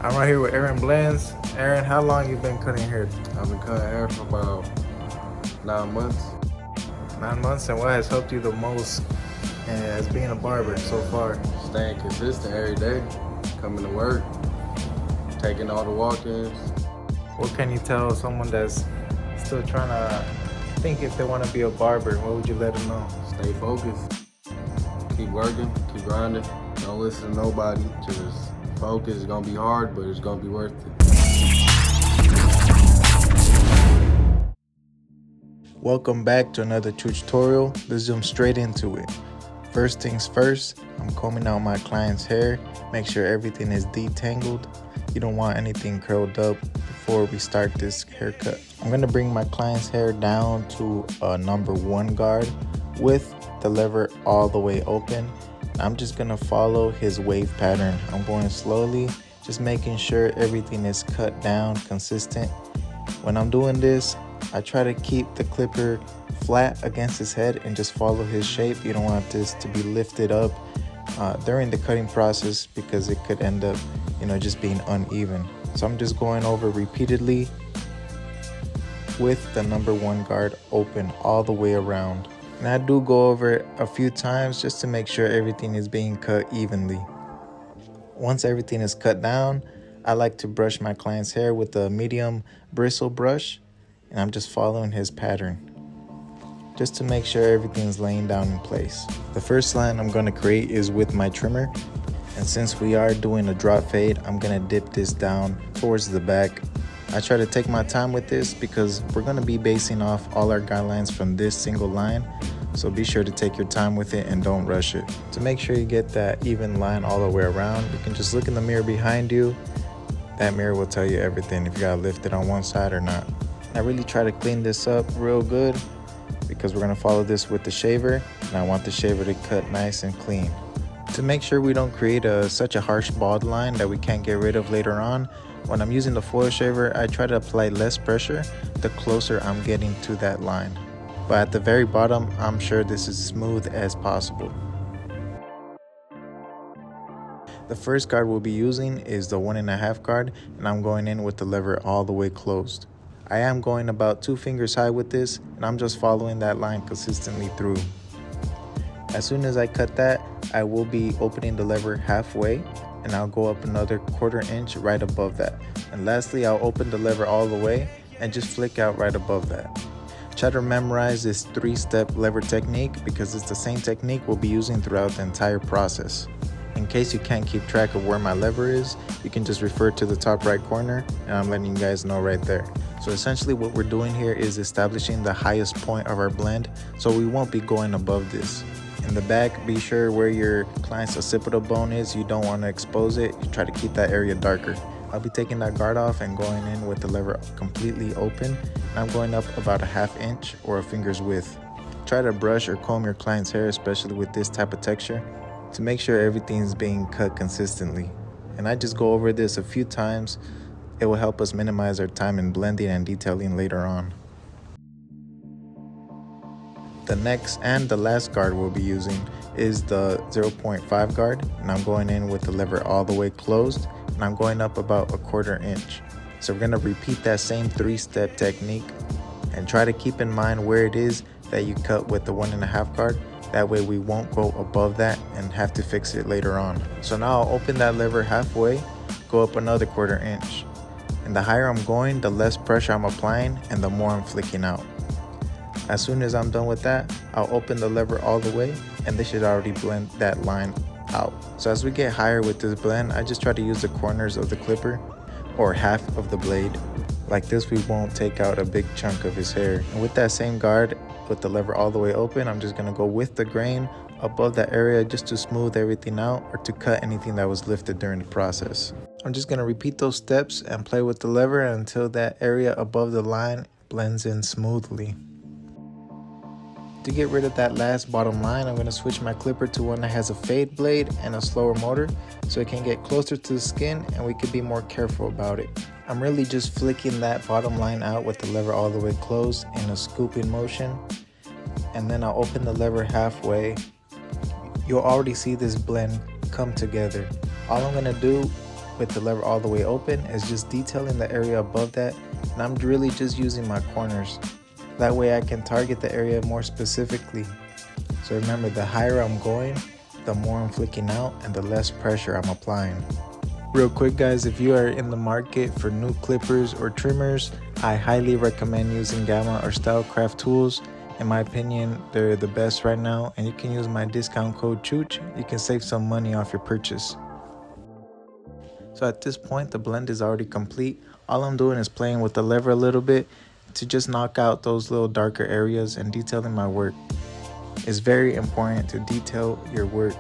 I'm right here with Aaron Blends. Aaron, how long you been cutting hair? I've been cutting hair for about 9 months. 9 months, and what has helped you the most as being a barber so far? Staying consistent every day, coming to work, taking all the walk-ins. What can you tell someone that's still trying to think if they want to be a barber? What would you let them know? Stay focused, keep working, keep grinding. Don't listen to nobody, just focus. It's gonna be hard, but it's gonna be worth it. Welcome back to another chooch tutorial. Let's jump straight into it. First things first, I'm combing out my client's hair. Make sure everything is detangled. You don't want anything curled up before we start this haircut. I'm gonna bring my client's hair down to a number 1 guard with the lever all the way open. I'm just gonna follow his wave pattern. I'm going slowly, just making sure everything is cut down consistent. When I'm doing this, I try to keep the clipper flat against his head and just follow his shape. You don't want this to be lifted up during the cutting process because it could end up, just being uneven. So I'm just going over repeatedly with the number 1 guard open all the way around. And I do go over it a few times just to make sure everything is being cut evenly. Once everything is cut down, I like to brush my client's hair with a medium bristle brush, and I'm just following his pattern just to make sure everything's laying down in place. The first line I'm going to create is with my trimmer, and since we are doing a drop fade, I'm going to dip this down towards the back. I try to take my time with this because we're going to be basing off all our guidelines from this single line, so be sure to take your time with it and don't rush it. To make sure you get that even line all the way around, you can just look in the mirror behind you. That mirror will tell you everything if you got to lift it on one side or not. I really try to clean this up real good because we're going to follow this with the shaver, and I want the shaver to cut nice and clean. To make sure we don't create such a harsh bald line that we can't get rid of later on, when I'm using the foil shaver, I try to apply less pressure the closer I'm getting to that line. But at the very bottom, I'm sure this is smooth as possible. The first guard we'll be using is the 1.5 guard, and I'm going in with the lever all the way closed. I am going about 2 fingers high with this, and I'm just following that line consistently through. As soon as I cut that, I will be opening the lever halfway, and I'll go up another 1/4 inch right above that. And lastly, I'll open the lever all the way and just flick out right above that. Try to memorize this 3-step lever technique because it's the same technique we'll be using throughout the entire process. In case you can't keep track of where my lever is, you can just refer to the top right corner, and I'm letting you guys know right there. So essentially what we're doing here is establishing the highest point of our blend, so we won't be going above this. In the back, be sure where your client's occipital bone is, you don't want to expose it. You try to keep that area darker. I'll be taking that guard off and going in with the lever completely open, and I'm going up about a 1/2 inch or a finger's width. Try to brush or comb your client's hair, especially with this type of texture, to make sure everything's being cut consistently. And I just go over this a few times. It will help us minimize our time in blending and detailing later on. The next and the last guard we'll be using is the 0.5 guard, and I'm going in with the lever all the way closed, and I'm going up about a 1/4 inch. So we're going to repeat that same 3-step technique, and try to keep in mind where it is that you cut with the 1.5 guard. That way we won't go above that and have to fix it later on. So now I'll open that lever halfway, go up another 1/4 inch. And the higher I'm going, the less pressure I'm applying and the more I'm flicking out. As soon as I'm done with that, I'll open the lever all the way, and this should already blend that line out. So as we get higher with this blend, I just try to use the corners of the clipper or half of the blade. Like this, we won't take out a big chunk of his hair. And with that same guard, with the lever all the way open, I'm just gonna go with the grain above that area just to smooth everything out or to cut anything that was lifted during the process. I'm just gonna repeat those steps and play with the lever until that area above the line blends in smoothly. To get rid of that last bottom line, I'm going to switch my clipper to one that has a fade blade and a slower motor so it can get closer to the skin and we can be more careful about it. I'm really just flicking that bottom line out with the lever all the way closed in a scooping motion, and then I'll open the lever halfway. You'll already see this blend come together. All I'm going to do with the lever all the way open is just detailing the area above that, and I'm really just using my corners. That way I can target the area more specifically. So remember, the higher I'm going, the more I'm flicking out and the less pressure I'm applying. Real quick guys, if you are in the market for new clippers or trimmers, I highly recommend using Gamma or Stylecraft tools. In my opinion, they're the best right now, and you can use my discount code chooch. You can save some money off your purchase. So at this point, the blend is already complete. All I'm doing is playing with the lever a little bit to just knock out those little darker areas and detailing my work. It's very important to detail your work.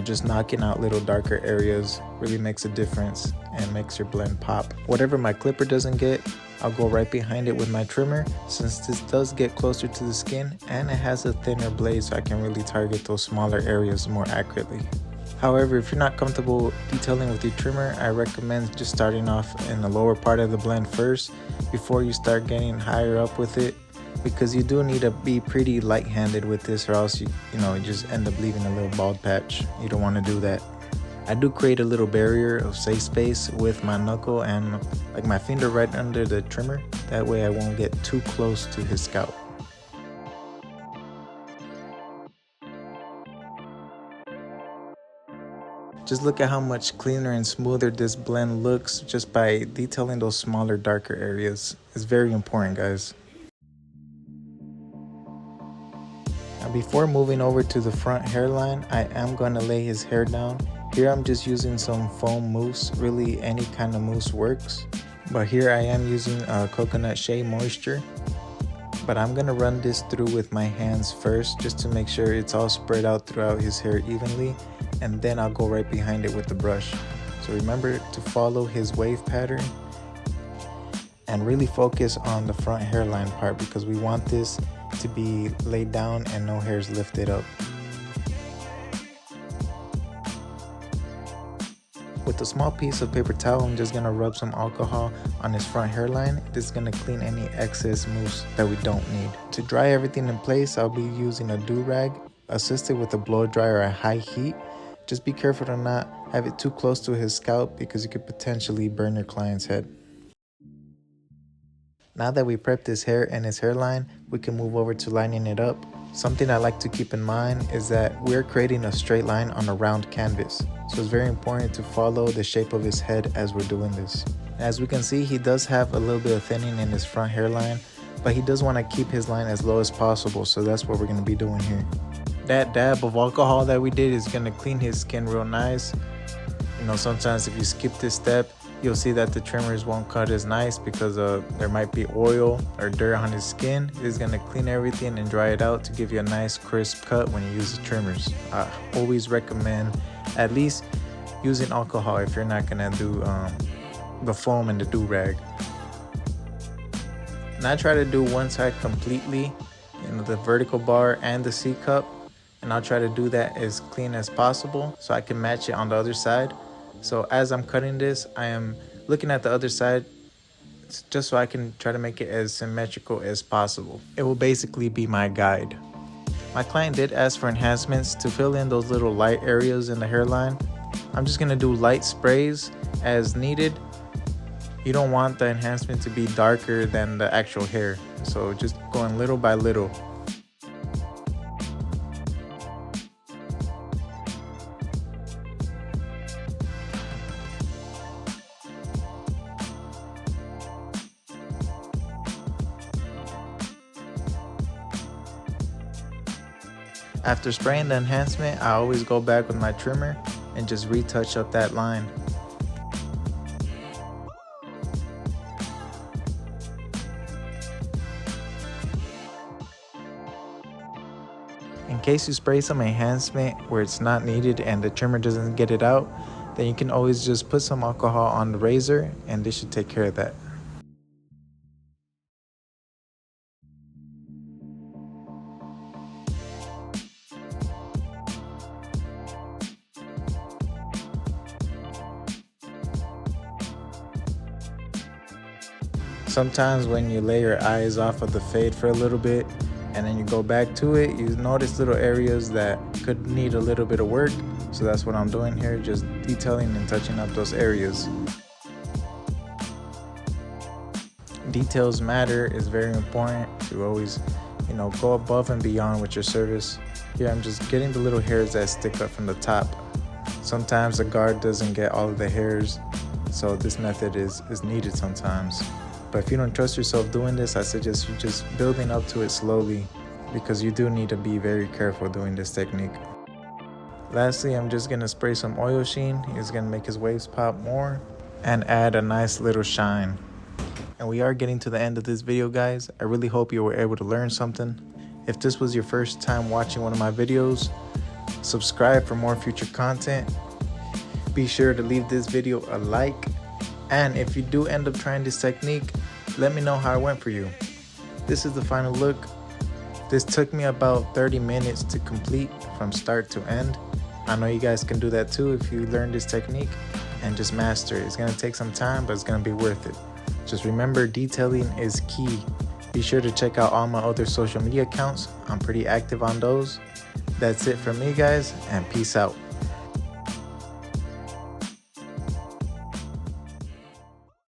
Just knocking out little darker areas really makes a difference and makes your blend pop. Whatever my clipper doesn't get, I'll go right behind it with my trimmer, since this does get closer to the skin and it has a thinner blade, so I can really target those smaller areas more accurately. However, if you're not comfortable detailing with your trimmer, I recommend just starting off in the lower part of the blend first before you start getting higher up with it, because you do need to be pretty light-handed with this, or else you just end up leaving a little bald patch. You don't want to do that. I do create a little barrier of safe space with my knuckle and like my finger right under the trimmer. That way I won't get too close to his scalp. Just look at how much cleaner and smoother this blend looks just by detailing those smaller, darker areas. It's very important, guys. Now, before moving over to the front hairline, I am going to lay his hair down. Here I'm just using some foam mousse. Really any kind of mousse works. But here I am using coconut shea moisture. But I'm going to run this through with my hands first, just to make sure it's all spread out throughout his hair evenly. And then I'll go right behind it with the brush. So remember to follow his wave pattern and really focus on the front hairline part, because we want this to be laid down and no hairs lifted up. With a small piece of paper towel, I'm just going to rub some alcohol on his front hairline. This is going to clean any excess mousse that we don't need. To dry everything in place, I'll be using a do-rag assisted with a blow dryer at high heat. Just be careful to not have it too close to his scalp, because you could potentially burn your client's head. Now that we prepped his hair and his hairline, we can move over to lining it up. Something I like to keep in mind is that we're creating a straight line on a round canvas. So it's very important to follow the shape of his head as we're doing this. As we can see, he does have a little bit of thinning in his front hairline, but he does want to keep his line as low as possible. So that's what we're going to be doing here. That dab of alcohol that we did is going to clean his skin real nice. Sometimes if you skip this step, you'll see that the trimmers won't cut as nice because there might be oil or dirt on his skin. It's going to clean everything and dry it out to give you a nice crisp cut when you use the trimmers. I always recommend at least using alcohol if you're not going to do the foam and the do-rag. And I try to do one side completely, the vertical bar and the C-cup. And I'll try to do that as clean as possible so I can match it on the other side. So as I'm cutting this, I am looking at the other side just so I can try to make it as symmetrical as possible. It will basically be my guide. My client did ask for enhancements to fill in those little light areas in the hairline. I'm just gonna do light sprays as needed. You don't want the enhancement to be darker than the actual hair. So just going little by little. After spraying the enhancement, I always go back with my trimmer and just retouch up that line. In case you spray some enhancement where it's not needed and the trimmer doesn't get it out, then you can always just put some alcohol on the razor and this should take care of that. Sometimes when you lay your eyes off of the fade for a little bit and then you go back to it, you notice little areas that could need a little bit of work. So that's what I'm doing here, just detailing and touching up those areas. Details matter. Is very important to always, go above and beyond with your service. Here I'm just getting the little hairs that stick up from the top. Sometimes the guard doesn't get all of the hairs, so this method is needed sometimes. But if you don't trust yourself doing this, I suggest you just building up to it slowly, because you do need to be very careful doing this technique. Lastly, I'm just gonna spray some oil sheen. He's gonna make his waves pop more and add a nice little shine. And we are getting to the end of this video, guys. I really hope you were able to learn something. If this was your first time watching one of my videos, subscribe for more future content. Be sure to leave this video a like. And if you do end up trying this technique, let me know how it went for you. This is the final look. This took me about 30 minutes to complete from start to end. I know you guys can do that too if you learn this technique and just master it. It's gonna take some time, but it's gonna be worth it. Just remember, detailing is key. Be sure to check out all my other social media accounts. I'm pretty active on those. That's it from me, guys, and peace out.